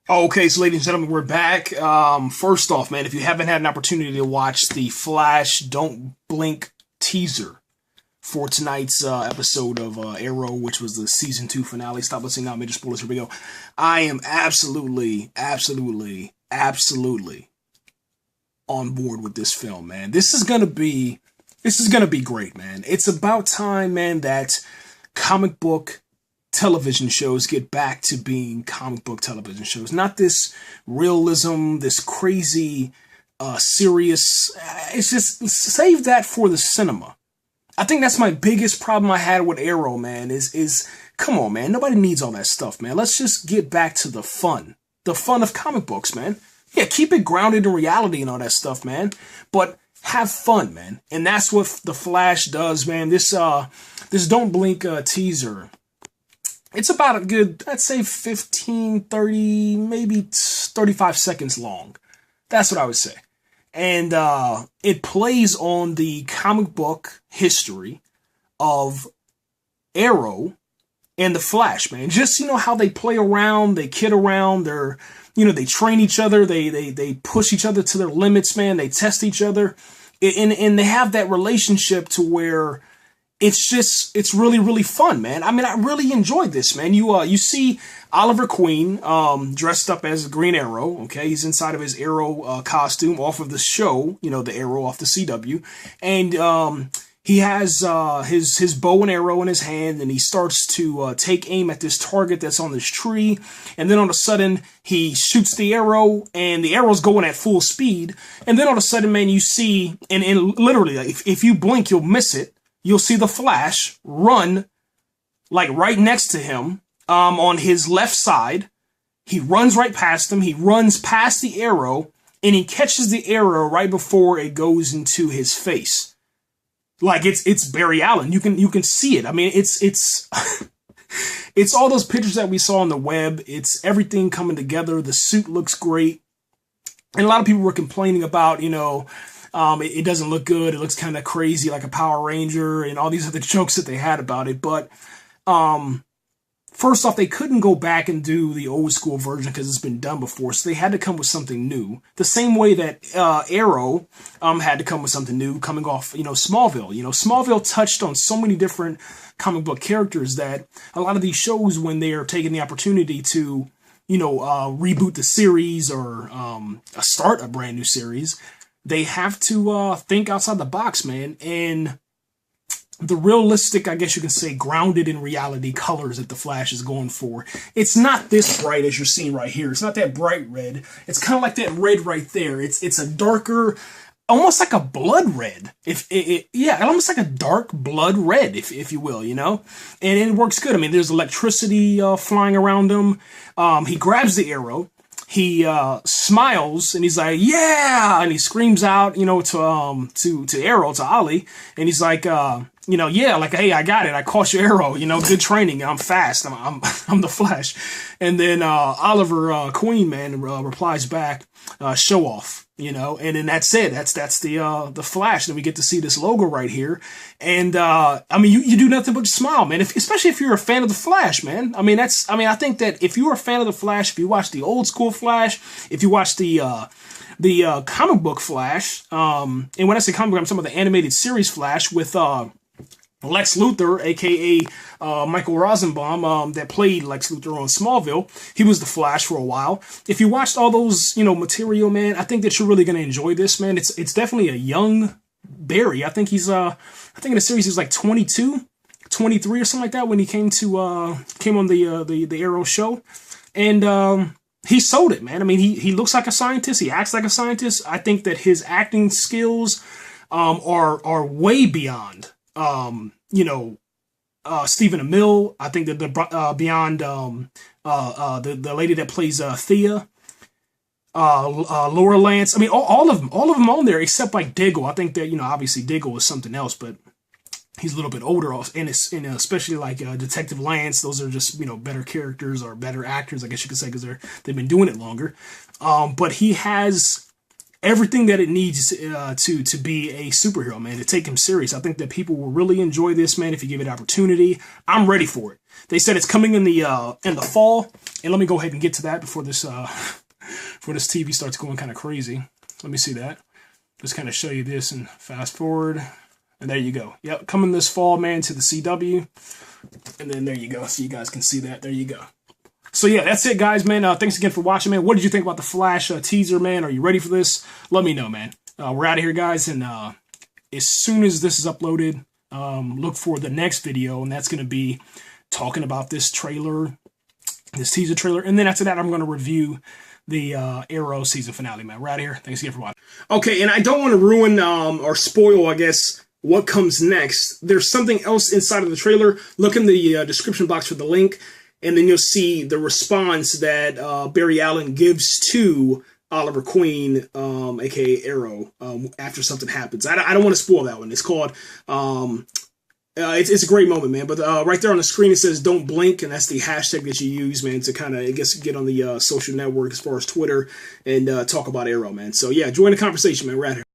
Okay, so ladies and gentlemen, we're back. First off, man, if you haven't had an opportunity to watch the Flash Don't Blink teaser for tonight's episode of Arrow, which was the season 2 finale. Stop listening now, major spoilers. Here we go. I am absolutely on board with this film, man. This is gonna be great, man. It's about time, man, that comic book television shows get back to being comic book television shows. Not this realism, this crazy, serious. It's just, save that for the cinema. I think that's my biggest problem I had with Arrow, man, is come on, man. Nobody needs all that stuff, man. Let's just get back to the fun. The fun of comic books, man. Yeah, keep it grounded in reality and all that stuff, man. But have fun, man. And that's what The Flash does, man. This Don't Blink teaser, it's about a good, I'd say 15, 30, maybe 35 seconds long. That's what I would say. And it plays on the comic book history of Arrow and the Flash, man. Just, how they play around, they kid around, they train each other, they push each other to their limits, man. They test each other. And they have that relationship to where it's really, really fun, man. I mean, I really enjoyed this, man. You see Oliver Queen, dressed up as Green Arrow, okay? He's inside of his Arrow, costume off of the show, the Arrow off the CW. And, he has, his bow and arrow in his hand, and he starts to, take aim at this target that's on this tree. And then all of a sudden, he shoots the arrow, and the arrow's going at full speed. And then all of a sudden, man, you see, and literally, if you blink, you'll miss it. You'll see the Flash run, like, right next to him, on his left side. He runs right past him. He runs past the arrow, and he catches the arrow right before it goes into his face. Like, it's Barry Allen. You can see it. I mean, it's it's all those pictures that we saw on the web. It's everything coming together. The suit looks great. And a lot of people were complaining about, it doesn't look good. It looks kind of crazy, like a Power Ranger, and all these other jokes that they had about it. But first off, they couldn't go back and do the old school version because it's been done before. So they had to come with something new. The same way that Arrow had to come with something new coming off, Smallville. Smallville touched on so many different comic book characters that a lot of these shows, when they are taking the opportunity to, reboot the series or start a brand new series, they have to think outside the box, man. And the realistic, I guess you can say, grounded in reality colors that the Flash is going for. It's not this bright as you're seeing right here. It's not that bright red. It's kind of like that red right there. It's a darker, almost like a blood red. Almost like a dark blood red, if you will, And it works good. I mean, there's electricity flying around him. He grabs the arrow. He smiles and he's like, "Yeah!" And he screams out, to Arrow, to Ollie, and he's like, "Yeah, like, hey, I got it. I caught your arrow. Good training. I'm fast. I'm the Flash." And then Oliver Queen, man, replies back, "Show off." And then that's it. That's the Flash. And we get to see this logo right here. And you do nothing but smile, man. Especially if you're a fan of the Flash, man. I think that if you're a fan of the Flash, if you watch the old school Flash, if you watch the comic book Flash, and when I say comic book, I'm talking about the animated series Flash with Lex Luthor, aka Michael Rosenbaum, that played Lex Luthor on Smallville. He was the Flash for a while. If you watched all those, material, man, I think that you're really gonna enjoy this, man. It's definitely a young Barry. I think he's I think in the series he was like 22, 23 or something like that when he came on the Arrow show, and he sold it, man. I mean, he looks like a scientist. He acts like a scientist. I think that his acting skills are way beyond Stephen Amell. I think that the beyond the lady that plays Thea, Laura Lance. I mean, all of them on there except like Diggle. I think that obviously Diggle is something else, but he's a little bit older, and especially like Detective Lance. Those are just better characters or better actors, I guess you could say, because they've been doing it longer. But he has everything that it needs to be a superhero, man, to take him serious. I think that people will really enjoy this, man, if you give it opportunity. I'm ready for it. They said it's coming in the fall, and let me go ahead and get to that before this TV starts going kind of crazy. Let me see that. Just kind of show you this and fast forward, and there you go. Yep, coming this fall, man, to the CW, and then there you go. So you guys can see that. There you go. So yeah, that's it, guys, man. Thanks again for watching, man. What did you think about the Flash teaser, man? Are you ready for this? Let me know, man. We're out of here, guys, and as soon as this is uploaded, look for the next video, and that's going to be talking about this trailer, this teaser trailer, and then after that, I'm going to review the Arrow season finale, man. We're out of here. Thanks again for watching. Okay, and I don't want to ruin or spoil, I guess, what comes next. There's something else inside of the trailer. Look in the description box for the link. And then you'll see the response that Barry Allen gives to Oliver Queen, aka Arrow, after something happens. I don't want to spoil that one. It's called, it's a great moment, man. But right there on the screen, it says "Don't blink," and that's the hashtag that you use, man, to kind of, I guess, get on the social network as far as Twitter and talk about Arrow, man. So yeah, join the conversation, man. We're out here.